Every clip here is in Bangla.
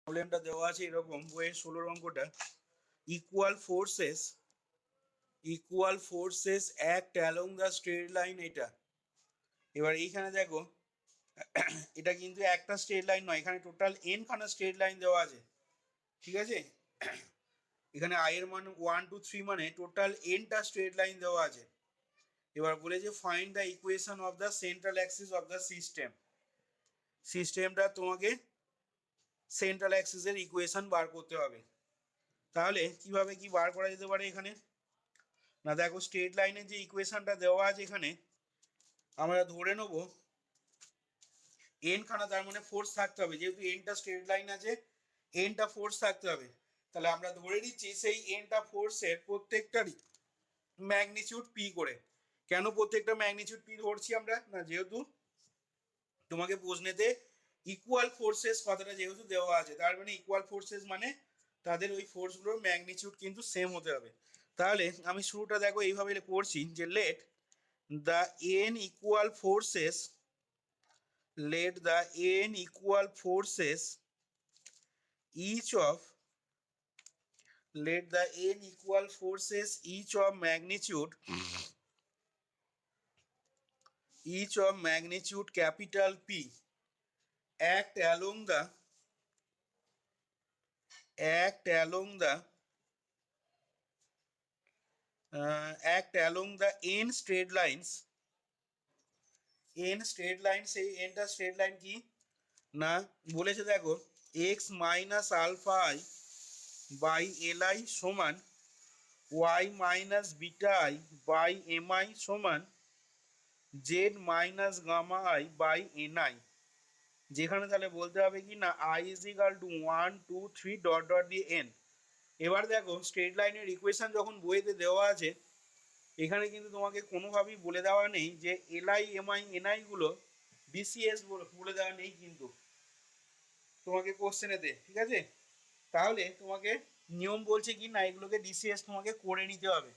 প্রবলেমটা দেওয়া আছে এরকম বইয়ের 16 অঙ্কটা। Equal forces act along the straight line. এটা এবার এইখানে দেখো, এটা কিন্তু একটা স্ট্রেট লাইন নয়, এখানে টোটাল এন খানা স্ট্রেট লাইন দেওয়া আছে, ঠিক আছে। এখানে আই এর মান 1 2 3 মানে টোটাল এনটা স্ট্রেট লাইন দেওয়া আছে। এবার বলেছে find the equation of the central axis of the সিস্টেমটা তোমাকে সেন্ট্রাল অ্যাক্সিসের ইকুয়েশন বার করতে হবে। তাহলে কিভাবে কি বার করা যেতে পারে এখানে না, দেখো স্ট্রেট লাইনের যে ইকুয়েশনটা দেওয়া আছে এখানে আমরা ধরে নেব এন খানা, তার মানে ফোর্স থাকতে হবে, যেহেতু এনটা স্ট্রেট লাইন আছে এনটা ফোর্স থাকতে হবে। তাহলে আমরা ধরে নিচ্ছি সেই এনটা ফোর্সের প্রত্যেকটারই ম্যাগনিটিউড পি করে। কেন প্রত্যেকটা ম্যাগনিটিউড পি ধরছি আমরা না, যেহেতু তোমাকে প্রশ্নেতে ইকুয়াল ফোর্সেস কথাটা যেহেতু দেওয়া আছে, তার মানে ইকুয়াল ফোর্সেস মানে তাদের ওই ফোর্সগুলোর ম্যাগনিটিউড কিন্তু সেম হতে হবে। তাহলে আমি শুরুটা দেখো এইভাবে করছি যে let the N equal forces each of let the n equal forces each of magnitude capital P act along the act along the n straight lines এই nটা স্ট্রেট লাইন কি না বলেছে দেখো x minus alpha i by l i সমান y minus beta i by m i সমান z minus gamma i by n i. যেখানে তাহলে বলতে হবে কি না i is equal to 1 2 3 dot dot দিয়ে এন। এবার দেখো স্ট্রেট লাইনের ইকুয়েশন যখন বইতে দেওয়া আছে, এখানে কিন্তু তোমাকে কোনোভাবেই বলে দেওয়া নেই যে এলআই এমআই এনআই গুলো বিসিএস বলে দেওয়া নেই কিন্তু তোমাকে কোশ্চেনেতে, ঠিক আছে। তাহলে তোমাকে নিয়ম বলছে কি না এগুলোকে ডিসিএস তোমাকে করে নিতে হবে।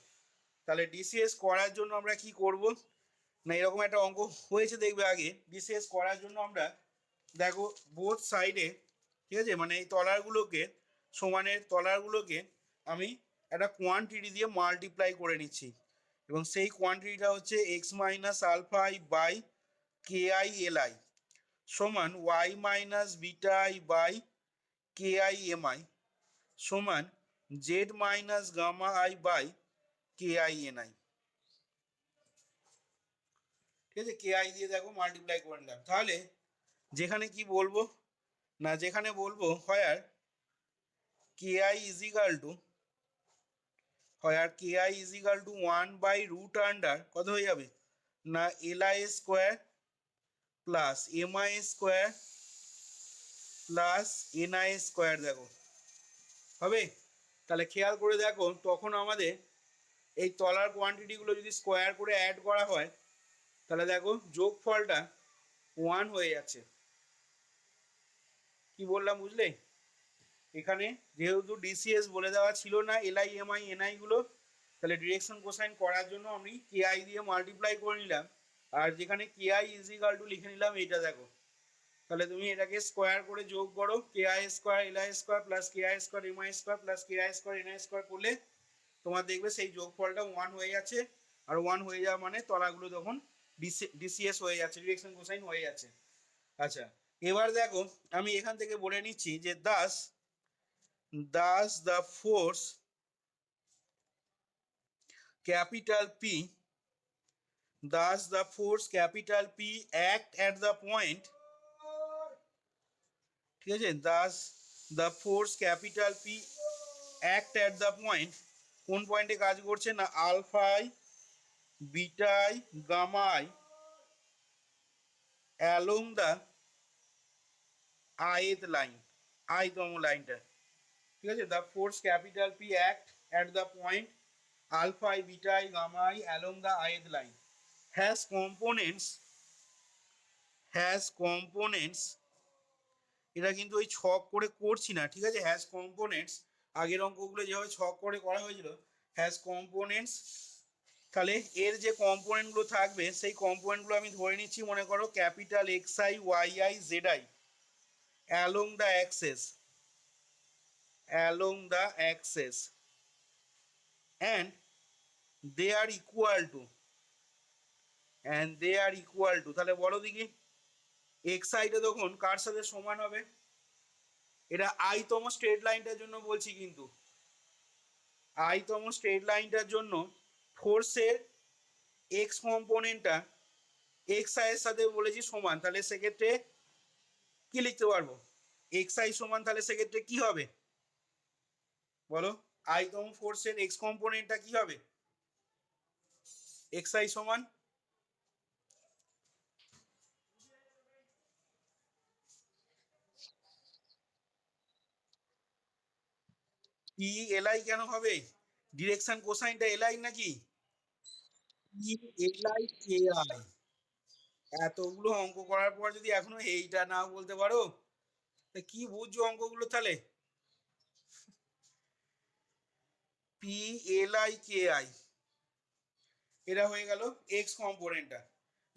তাহলে ডিসিএস করার জন্য আমরা কি করব না, এরকম একটা অঙ্ক হয়েছে দেখবে আগে। ডিসিএস করার জন্য আমরা দেখো বোথ সাইডে, ঠিক আছে, মানে এই তলারগুলোকে সমানের তলারগুলোকে আমি একটা কোয়ান্টিটি দিয়ে মাল্টিপ্লাই করে নিচ্ছি, এবং সেই কোয়ান্টিটিটা হচ্ছে x minus alpha i by k i l i সমান y minus beta i by k I am i সমান z minus gamma i by k I N i. ঠিক আছে, কে আই দিয়ে দেখো মাল্টিপ্লাই করে নিলাম। তাহলে যেখানে কি বলবো না, যেখানে বলবো where k I is equal to one by root under কত হয়ে যাবে না l I square plus M I square plus N I square দেখো হবে। তাহলে খেয়াল করে দেখো তখন আমাদের এই তলার কোয়ান্টিটিগুলো যদি স্কোয়ার করে অ্যাড করা হয় তাহলে দেখো যোগফলটা 1 হয়ে যাচ্ছে। কি বললাম বুঝলে? এখানে যেহেতু ডিসিএস বলে দেওয়া ছিল না এলআই এমআই এনআই গুলো, তাহলে ডিরেকশন কোসাইন করার জন্য আমি কে আই দিয়ে মাল্টিপ্লাই করে নিলাম, আর যেখানে কে আই ইজ ইকাল টু লিখে নিলাম এইটা দেখো। তাহলে তুমি এটাকে স্কোয়ার করে যোগ করো, k i square l I square plus k i square m I square plus k i square n I square করলে তোমার দেখবে সেই যোগফলটা 1 হয়ে যাচ্ছে। আর 1 হয়ে যাওয়া মানে তলাগুলো তখন ডিসিএস হয়ে যাচ্ছে, ডিরেকশন কোসাইন হয়ে যাচ্ছে। আচ্ছা, এবার দেখো আমি এখান থেকে বলে নিচ্ছি যে thus the force capital P act at the point, ঠিক আছে, thus the force capital P act at the point কোন পয়েন্টে কাজ করছে না alpha i beta i gamma i along the ith line, আইতম লাইনটা, ঠিক আছে। The force capital P act at the point alpha i beta i gamma i along the ith line has components. এটা কিন্তু ওই ছক করে করছি না, ঠিক আছে। হ্যাজ কম্পোনেন্টস আগের অঙ্কগুলো যেভাবে ছক করে করা হয়েছিল, হ্যাজ কম্পোনেন্টস। তাহলে এর যে কম্পোনেন্টগুলো থাকবে সেই কম্পোনেন্টগুলো আমি ধরে নিচ্ছি, মনে করো capital x I Y I Z I along the axis, along the axis and they are equal to তাহলে বলো দেখি এক্স আইটা তখন কার সাথে সমান হবে? এটা আইতম স্ট্রেট লাইনটার জন্য বলছি, কিন্তু আইতম স্ট্রেট লাইনটার জন্য ফোর্সের এক্স কম্পোনেন্টটা এক্স আই এর সাথে বলেছি সমান, তাহলে সেক্ষেত্রে কি লিখতে পারবো? এক্স আই সমান, তাহলে সেক্ষেত্রে কি হবে বলো? আইতম ফোর্সের এক্স কম্পোনেন্টটা কি হবে? এক্স আই সমান পি এল আই কেন হবে? ডিরেকশন কোসাইনটা এল আই নাকি? P L I K I. এতগুলো অঙ্ক করার পর যদি এখনো এইটা না বলতে পারো, তা কি বুঝছো অঙ্কগুলো তাহলে? P L I K i, এটা হয়ে গেল এক্স কম্পোনেন্টটা,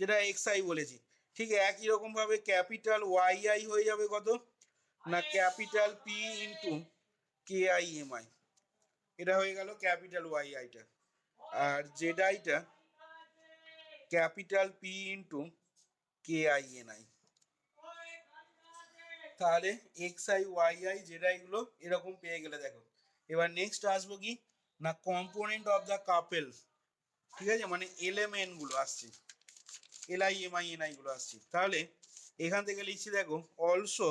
যেটা এক্স আই বলেছি। ঠিক একই রকম ভাবে ক্যাপিটাল ওয়াই আই হয়ে যাবে কত না capital P into k I am i, এটা হয়ে গেল ক্যাপিটাল ওয়াই আইটা। আর জেড আইটা capital P into k I N i. তাহলে x I Y I Z i গুলো এরকম পেয়ে গেলে দেখো। এবার নেক্সট আসবো কি না কম্পোনেন্ট অফ দ্য কাপেল, ঠিক আছে, মানে এলিমেন্ট গুলো আসছে, L I am I N I গুলো আসছে। তাহলে এখান থেকে লিখছি দেখো অলসো,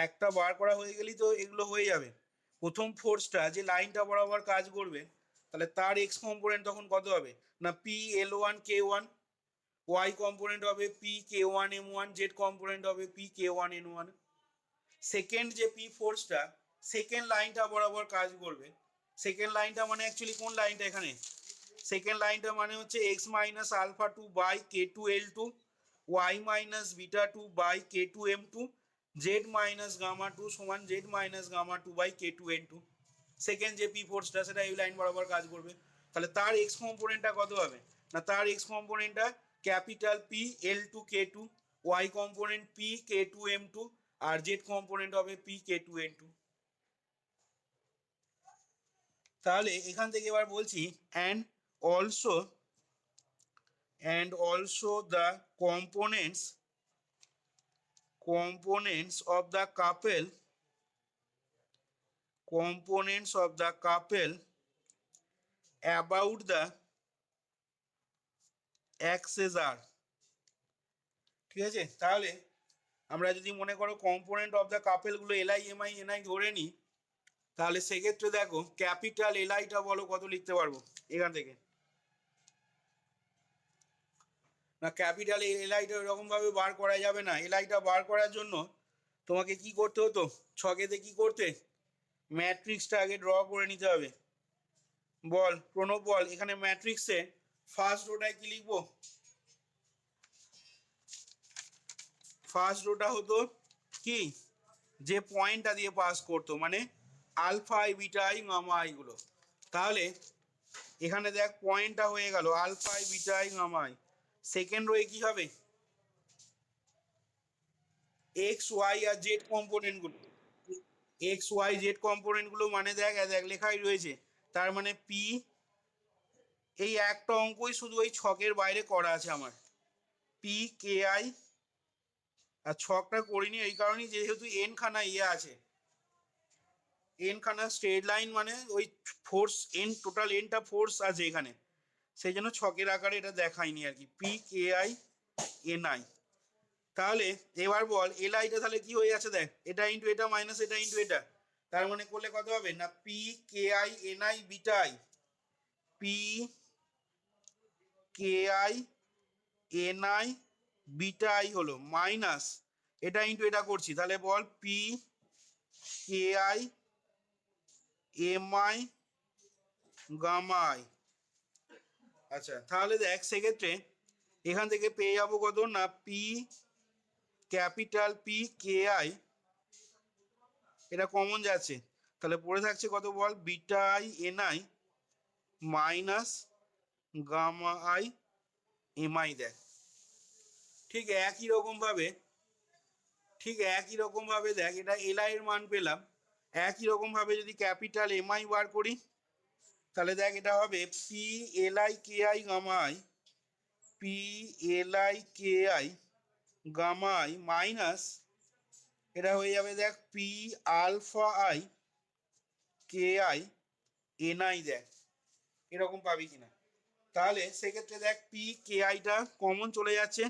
একটা বার করা হয়ে গেলেই তো এগুলো হয়ে যাবে। প্রথম ফোর্সটা যে লাইনটা বরাবর কাজ করবে, তাহলে তার এক্স কম্পোনেন্ট তখন কত হবে না P l one k one, y component হবে P k one m one, z component হবে P k one n one. Second যে পি ফোর্সটা সেকেন্ড লাইনটা বরাবর কাজ করবে, সেকেন্ড লাইনটা মানে অ্যাকচুয়ালি কোন লাইনটা এখানে? সেকেন্ড লাইনটা মানে হচ্ছে x minus alpha two by k two l two, y minus beta two by k two m two, z minus gamma two সমান z minus gamma two by k two n two. Second যে পি ফোর্সটা সেটা এই লাইন বরাবর কাজ করবে, তাহলে তার এক্স কম্পোনেন্টটা কত হবে না তার এক্স কম্পোনেন্টটা capital P l two k two, y component P k two m two, আর জেড কম্পোনেন্ট হবে P k two n two. তাহলে এখান থেকে এবার বলছি also the components of the couple about the axes are, ঠিক আছে। তাহলে আমরা যদি মনে করো কম্পোনেন্ট অফ দ্য কাপেল গুলো L I am I N I ধরে নিই, তাহলে সেক্ষেত্রে দেখো ক্যাপিটাল এল আইটা বলো কত লিখতে পারবো এখান থেকে না ক্যাপিটাল এল আইটা এরকম ভাবে বার করা যাবে না। এল আইটা বার করার জন্য তোমাকে কি করতে হতো, ছকেতে কি করতে, ম্যাট্রিক্সটা আগে ড্র করে নিতে হবে। বল প্রণব বল, এখানে ম্যাট্রিক্সে ফার্স্ট রোটায় কি লিখবো? ফার্স্ট রোটা হতো কি যে পয়েন্টটা দিয়ে পাস করতো, মানে alpha i beta i gamma i গুলো। তাহলে এখানে দেখ পয়েন্টটা হয়ে গেল alpha i beta i gamma i. Second রোয়ে কি হবে এক্স ওয়াই আর জেড কম্পোনেন্ট গুলো, এক্স ওয়াই জেড কম্পোনেন্ট গুলো মানে দেখ দেখ লেখাই রয়েছে, তার মানে পি, এই একটা অঙ্কই শুধু এই ছকের বাইরে করা আছে আমার, পি কে আই। আর ছকটা করিনি এই কারণেই যেহেতু এন খানা ইয়ে আছে, এন খানা স্ট্রেট লাইন মানে ওই ফোর্স এন টোটাল এনটা ফোর্স আছে এখানে, সেই জন্য ছকের আকারে এটা দেখায়নি আর কি, P K I N i. তাহলে এবার বল এল আইটা তাহলে কি হয়ে আছে দেখ, এটা ইন্টু এটা মাইনাস এটা ইন্টু এটা, তার মানে করলে কত হবে না P K I N I beta I, P K I N I beta i হলো মাইনাস এটা ইন্টু এটা করছি, তাহলে বল P K I am i gamma i. আচ্ছা তাহলে দেখ সেক্ষেত্রে এখান থেকে পেয়ে যাবো কত না P capital P K i, এটা কমন যাচ্ছে, তাহলে পড়ে থাকছে কত বল beta i N i minus gamma I am I. দেখ ঠিক একই রকম ভাবে, ঠিক একই রকম ভাবে দেখ এটা এল আই এর মান পেলাম, একই রকম ভাবে যদি ক্যাপিটাল এমআই বার করি তাহলে দেখ এটা হবে P L I K I gamma I, P L I K I gamma I minus এটা হয়ে যাবে দেখ P alpha I K I N I, দেখ এরকম পাবি কিনা। তাহলে সেক্ষেত্রে দেখ পি কে আইটা কমন চলে যাচ্ছে,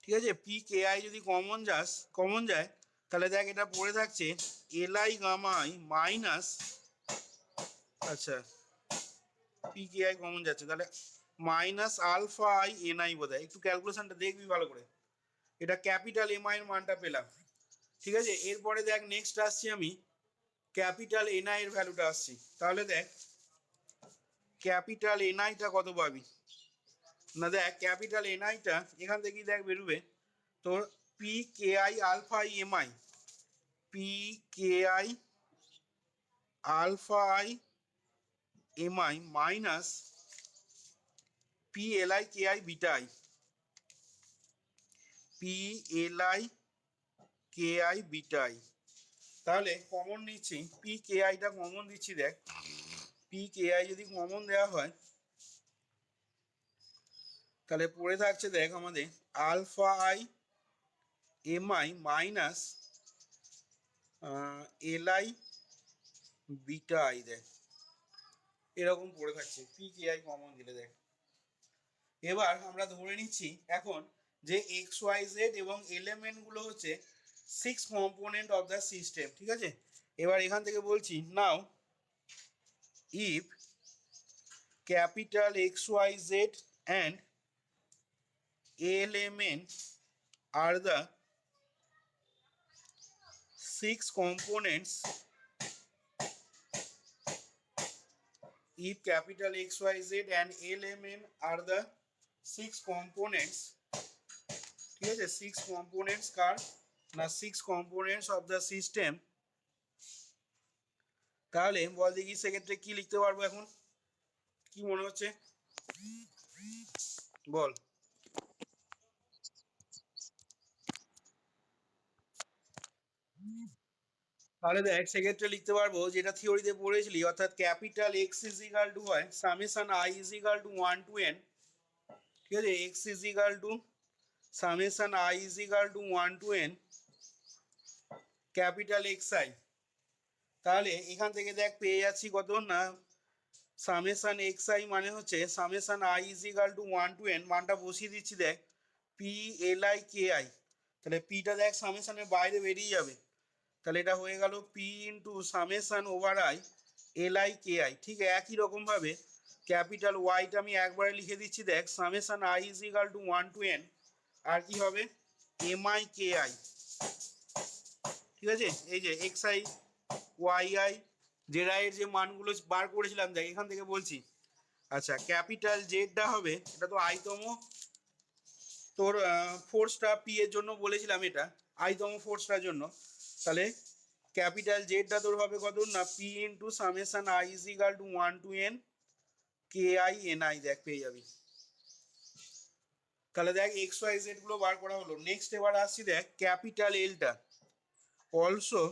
ঠিক আছে, পি কে আই যদি কমন যায় তাহলে দেখ এটা পড়ে থাকছে L I gamma I minus, আচ্ছা পি কে আই কমন যাচ্ছে তাহলে minus alpha I N I বোধ হয়, একটু ক্যালকুলেশনটা দেখবি ভালো করে। এটা ক্যাপিটাল এম আই এর মানটা পেলাম, ঠিক আছে। এরপরে দেখ নেক্সট আসছি আমি ক্যাপিটাল এন আই এর ভ্যালুটা আসছি। তাহলে দেখ ক্যাপিটাল এন আইটা কত পাবি না, দেখ ক্যাপিটাল এন আইটা এখান থেকেই দেখ বেরোবে তোর P K I alpha I am I, P K I alpha I am I minus P L I K I beta I, P L I K I beta I. তাহলে কমন নিচ্ছি পি কে আইটা কমন দিচ্ছি, দেখ পি কে আই যদি কমন দেওয়া হয় তাহলে পড়ে থাকছে দেখ আমাদের alpha I am I minus L I beta I, দেখ এরকম পড়ে থাকছে পি কে আই কমন দিলে। দেখ এবার আমরা ধরে নিচ্ছি এখন যে এক্স ওয়াই জেড এবং এলিমেন্ট গুলো হচ্ছে 6 কম্পোনেন্ট অফ দ্য সিস্টেম, ঠিক আছে। এবার এখান থেকে বলছি now if capital X Y Z and element are the 6 components, if capital XYZ and LMN are the 6 components, ঠিক আছে, 6 components কার না 6 components of the system, তাহলে বল দেখি সেক্ষেত্রে কি লিখতে পারবো এখন, কি মনে হচ্ছে বল। তাহলে দেখ সেক্ষেত্রে লিখতে পারবো যেটা থিওরিতে পড়েছিলি, অর্থাৎ capital x is equal to হয় summation I is equal to 1 to n, ঠিক আছে, x is equal to summation I is equal to 1 to N capital x i. তাহলে এখান থেকে দেখ পেয়ে যাচ্ছি কত না সামেশন এক্স আই মানে হচ্ছে summation I is equal to 1 to N, মানটা বসিয়ে দিচ্ছি দেখ P L I K I, তাহলে পিটা দেখ সামেশনের বাইরে বেরিয়ে যাবে, তাহলে এটা হয়ে গেল P into summation over I l I K I. ঠিক একই রকম ভাবে ক্যাপিটাল ওয়াইটা আমি একবারে লিখে দিচ্ছি দেখ summation I is equal to 1 to n আর কি হবে এম আই কে আই, ঠিক আছে। এই যে X I Y I Z I এর যে মানগুলো বার করেছিলাম দেখ এখান থেকে বলছি। আচ্ছা ক্যাপিটাল জেডটা হবে এটা তো আইতম তোর ফোর্সটা পি এর জন্য বলেছিলাম, এটা আইতম ফোর্সটার জন্য, তাহলে ক্যাপিটাল জেডটা তোর হবে কত না P into summation I is equal to 1 to N K I N I, দেখ পেয়ে যাবি। তাহলে দেখ এক্স ওয়াই জেড গুলো বার করা হলো। নেক্সট এবার আসছি দেখ ক্যাপিটাল এলটা, অলসো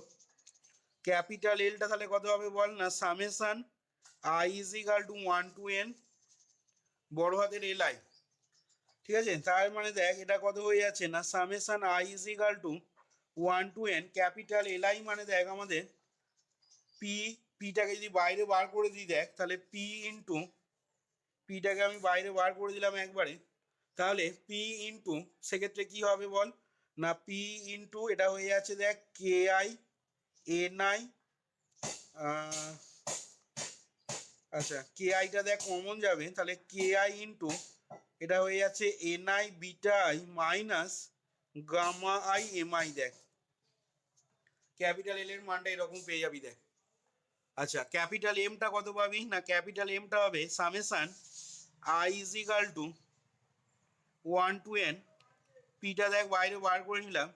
ক্যাপিটাল এলটা তাহলে কত হবে বল না summation I is equal to 1 to N বড় হাতের এল আই, ঠিক আছে। তার মানে দেখ এটা কত হয়ে যাচ্ছে না summation I is equal to 1 to N capital L I মানে দেখ আমাদের পি, পিটাকে যদি বাইরে বার করে দিই দেখ তাহলে পি ইন্টু পিটাকে আমি বাইরে বার করে দিলাম একবারে, তাহলে পি ইন্টু সেক্ষেত্রে কি হবে বল না পি ইন্টু এটা হয়ে যাচ্ছে দেখ কে আই এন আই, আচ্ছা কে আইটা দেখ কমন যাবে তাহলে কে আই ইন্টু এটা হয়ে যাচ্ছে N I beta I minus gamma I am I, দেখ ক্যাপিটাল এল এর মানটা এরকম পেয়ে যাবি দেখ। আচ্ছা ক্যাপিটাল এমটা কত পাবি না ক্যাপিটাল এমটা হবে summation I is equal to 1 to N, পিটা দেখ বাইরে বার করে নিলাম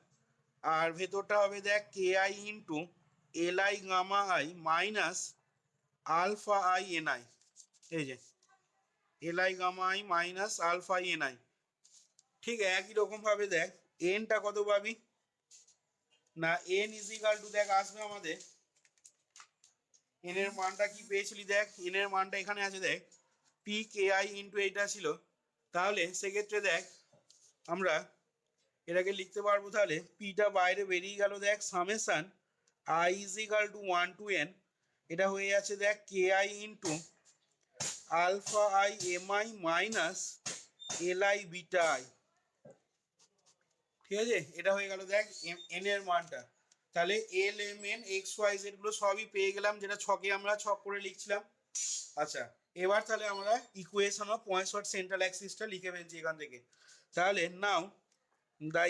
আর ভেতরটা হবে দেখ k i into l I gamma I minus alpha I N i, এই যে l I gamma I minus alpha I N i. ঠিক একই রকম ভাবে দেখ এনটা কত পাবি না এন ইজ ইকাল টু দেখ আসবে আমাদের এন এর মানটা কি পেয়েছিলি দেখ এন এর মানটা এখানে আছে দেখ পি কে আই ইন্টু এইটা ছিল তাহলে সেক্ষেত্রে দেখ আমরা এটাকে লিখতে পারবো তাহলে পিটা বাইরে বেরিয়ে গেল দেখ summation I is equal to 1 to n এটা হয়ে যাচ্ছে দেখ k i into alpha I am I minus L I beta i ঠিক আছে এটা হয়ে গেল দেখ এন এর মানটা তাহলে L M N X Y Z গুলো সবই পেয়ে গেলাম যেটা ছকে আমরা ছক করে লিখছিলাম আচ্ছা এবার তাহলে আমরা ইকুয়েশন অফ পয়েন্টস সেন্ট্রাল অ্যাক্সিসটা লিখে ফেলছি এখান থেকে তাহলে নাও the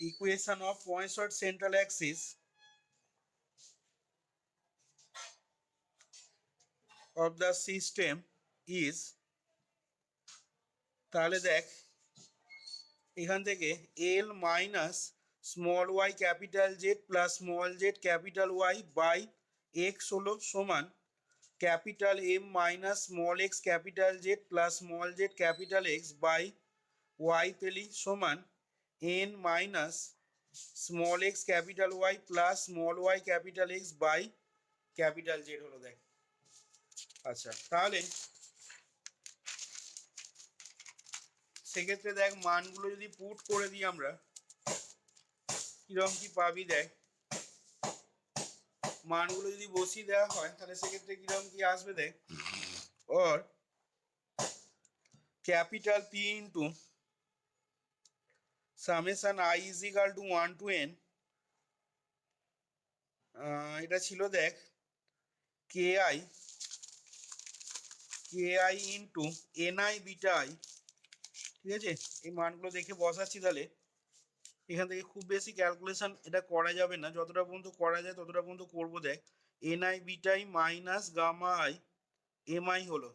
equation of points at central axis of the system is তাহলে দেখ এখান থেকে L minus small Y capital Z plus small Z capital Y by X হলো সমান capital M minus small x capital Z plus small Z capital X by Y পেলি সমান N minus small x capital Y plus small Y capital X by capital Z হলো দেখ আচ্ছা তাহলে সেক্ষেত্রে দেখ মানগুলো যদি পুট করে দিই আমরা কিরকম কি পাবি দেখ মানগুলো যদি বসিয়ে দেওয়া হয় তাহলে সেক্ষেত্রে কিরকম কি আসবে দেখ or capital P into summation I is equal to 1 to n এটা ছিল দেখ KI into NI beta I ঠিক আছে এই মানগুলো দেখে বসাচ্ছি তাহলে এখান থেকে খুব বেশি ক্যালকুলেশন এটা করা যাবে না যতটা পর্যন্ত করা যায় ততটা পর্যন্ত করবো দেখ NI beta I minus gamma I MI হলো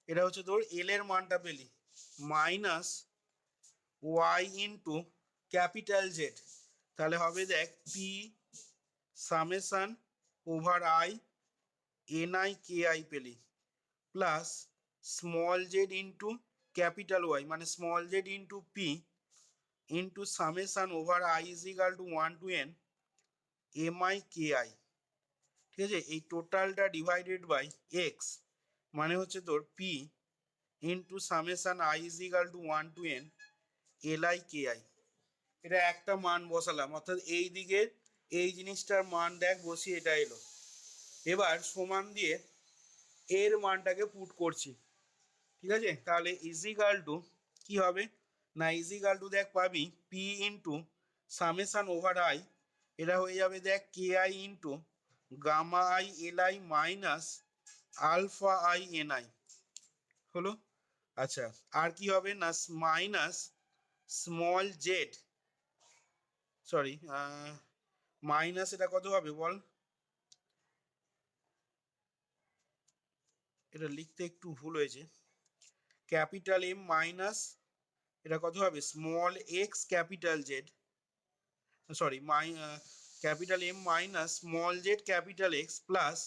এটা হচ্ছে তোর এল এর মানটা পেলি minus y into capital Z তাহলে হবে দেখ P summation over i N I K I পেলি plus small Z into capital Y মানে small Z into P into summation over I is equal to 1 to n M I K I ঠিক আছে এই টোটালটা ডিভাইডেড বাই এক্স মানে হচ্ছে তোর P into summation I is equal to 1 to n L I K i এটা একটা মান বসালাম অর্থাৎ এই দিকের এই জিনিসটার মান দেখ বসিয়ে এটা এলো এবার সমান দিয়ে এর মানটাকে পুট করছি ঠিক আছে তাহলে ইজিক্যাল টু কি হবে না ইজিক্যাল টু দেখ পাবি P into summation over i এটা হয়ে যাবে দেখ k i into gamma i l i minus alpha I N i হলো আচ্ছা আর কি হবে না minus small z sorry minus এটা কত হবে বল এটা লিখতে একটু ভুল হয়েছে ক্যাপিটাল এম মাইনাস এটা কত হবে small x capital Z sorry capital M minus small Z capital X plus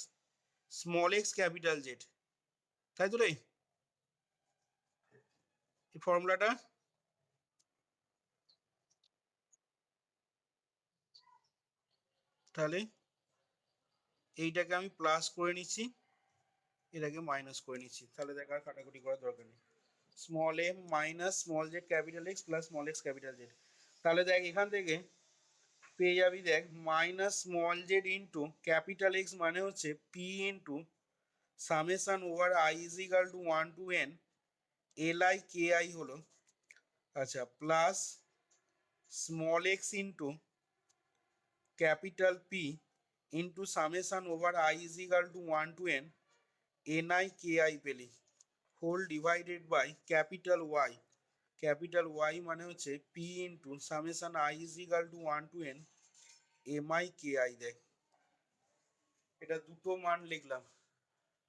small x capital Z তাই তো রে এই ফর্মুলাটা তাহলে এইটাকে আমি প্লাস করে নিচ্ছি এটাকে মাইনাস করে নিচ্ছি তাহলে দেখ আর কাটাকুটি করার দরকার নেই small M minus small Z capital X plus small x capital Z তাহলে দেখ এখান থেকে পেয়ে যাবি দেখ minus small Z into capital x মানে হচ্ছে P into summation over I is equal to 1 to n L I K I হলো আচ্ছা plus small x into capital P into summation over I is equal to 1 to n N I K I পেলি whole divided by capital Y মানে হচ্ছে P into summation I is equal to 1 to n M I K I দেখ এটা দুটো মান লিখলাম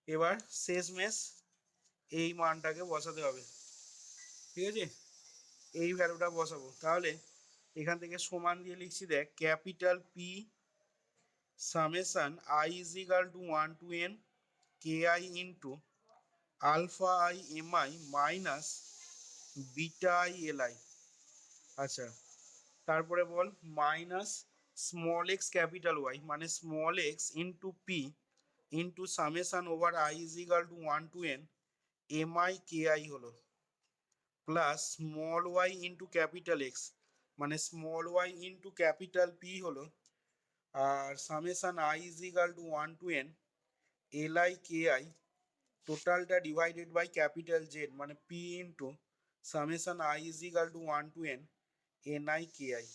এবার শেষমেশ এই মানটাকে বসাতে হবে ঠিক আছে এই ভ্যালুটা বসাবো তাহলে এখান থেকে সমান দিয়ে লিখছি দেখ capital P summation I is equal to 1 to n k i into alpha I am I minus beta i l i. আচ্ছা, তারপরে বল minus small x capital Y মানে small x into P into summation over I is equal to 1 to N M I K I হলো, plus small y into capital x মানে small y into capital P হলো, আর summation I is equal to 1 to N L I K I টোটালটা ডিভাইডেড বাই ক্যাপিটাল জেড মানে P into summation I is equal to 1 to N N I K I.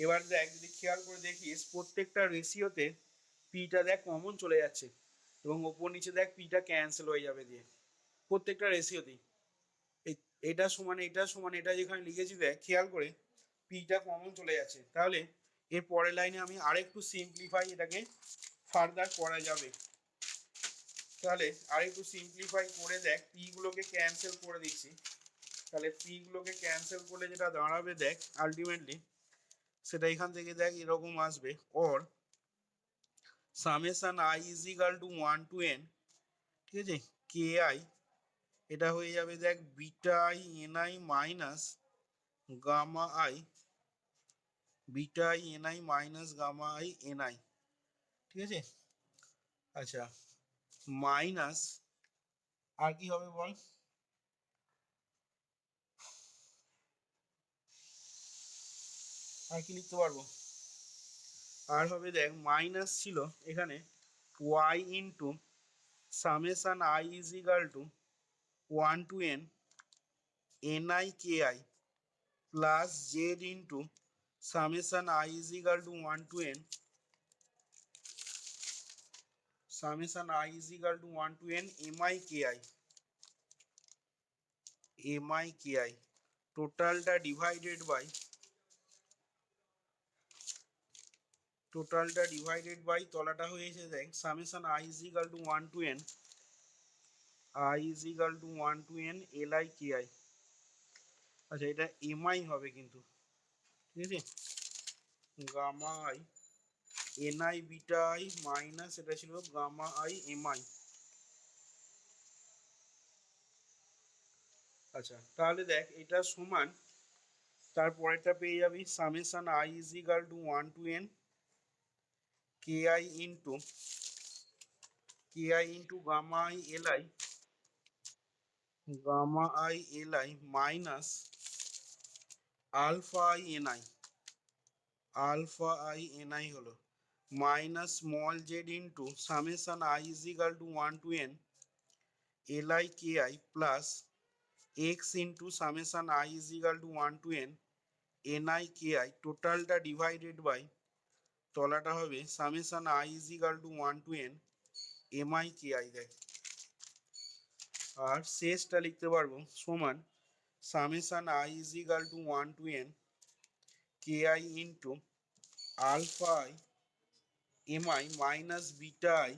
এবার দেখ, যদি খেয়াল করে দেখিস প্রত্যেকটা রেশিওতে পিটা দেখ কমন চলে যাচ্ছে এবং ওপর নিচে দেখ পিটা ক্যান্সেল হয়ে যাবে দিয়ে প্রত্যেকটা রেশিওতেই। এটা সমান এটা সমান এটা যেখানে লিখেছি দেখ খেয়াল করে পিটা কমন চলে যাচ্ছে। তাহলে এর পরের লাইনে আমি আরেকটু সিম্পলিফাই এটাকে ফার্দার করা যাবে। তাহলে আরেকটু সিম্পলিফাই করে দেখ, পি গুলোকে ক্যান্সেল করে দিচ্ছি। তাহলে পি গুলোকে ক্যান্সেল করলে যেটা দাঁড়াবে দেখ আলটিমেটলি সেটা এখান থেকে দেখ এরকম আসবে, ওর summation I is equal to 1 to n, ঠিক আছে, কে আই, এটা হয়ে যাবে দেখ beta i N i minus gamma i, beta i N i minus gamma I N i, ঠিক আছে। আচ্ছা, মাইনাস আর কি হবে বল, আর কি লিখতে পারবো, আর হবে দেখ মাইনাস ছিল এখানে Y into summation I is equal to 1 to N N I K I plus Z into summation I is equal to 1 to N summation I is equal to 1 to N M I K I, M I K I টোটালটা ডিভাইডেড বাই তলাটা হয়েছে দেখ summation I is equal to 1 to N I is equal to 1 to N L I K I. আচ্ছা, এটা এম আই হবে কিন্তু, ঠিক আছে, gamma I N I beta I minus এটা ছিল গামা আই এম আই। আচ্ছা, তাহলে দেখ এটা সমান তারপরেরটা পেয়ে যাবি summation I is equal to 1 to N K i into gamma i l i minus alpha I N i হলো minus small Z into summation I is equal to 1 to N L I K I plus x into summation I is equal to 1 to N N I K I টোটালটা ডিভাইডেড বাই তলাটা হবে summation I is equal to 1 to N M I K I দেখ, আর শেষটা লিখতে পারবো সমান summation I is equal to 1 to N K i into alpha I am I minus beta i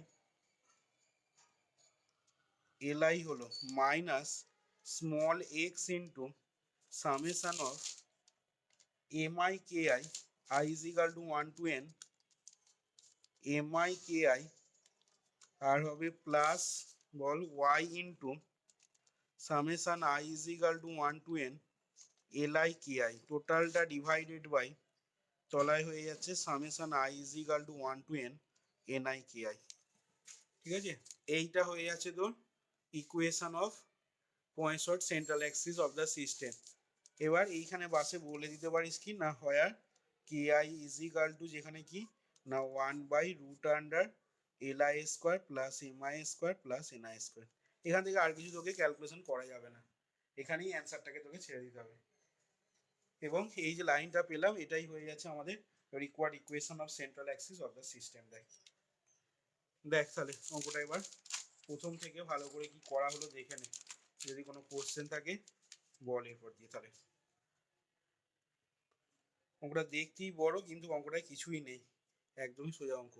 l i হলো minus small x into summation of m I K I is equal to 1 to N M I K i, আর হবে প্লাস বল y into summation I is equal to 1 to N L I K I টোটালটা ডিভাইডেড বাই তলায় হয়ে যাচ্ছে summation I is equal to 1 to N N I K I, ঠিক আছে। এইটা হয়ে যাচ্ছে তোর equation of points of central axis of the system. এবার এইখানে বাসে বলে দিতে পারিস কি না, হয় K I is equal to যেখানে কি না 1 by root under L I square plus M I square plus N I square. এখান থেকে আর কিছু তোকে ক্যালকুলেশন করা যাবে না, এখানেই অ্যান্সারটাকে তোকে ছেড়ে দিতে হবে। এবং এই যে লাইনটা পেলাম এটাই হয়ে যাচ্ছে আমাদের required equation of central axis of the system. দেখ দেখ তাহলে অঙ্কটা এবার প্রথম থেকে ভালো করে কি করা হলো দেখে নে, যদি কোনো কোশ্চেন থাকে বল এরপর দিয়ে। তাহলে অঙ্কটা দেখতেই বড় কিন্তু অঙ্কটায় কিছুই নেই, একদমই সোজা অঙ্ক।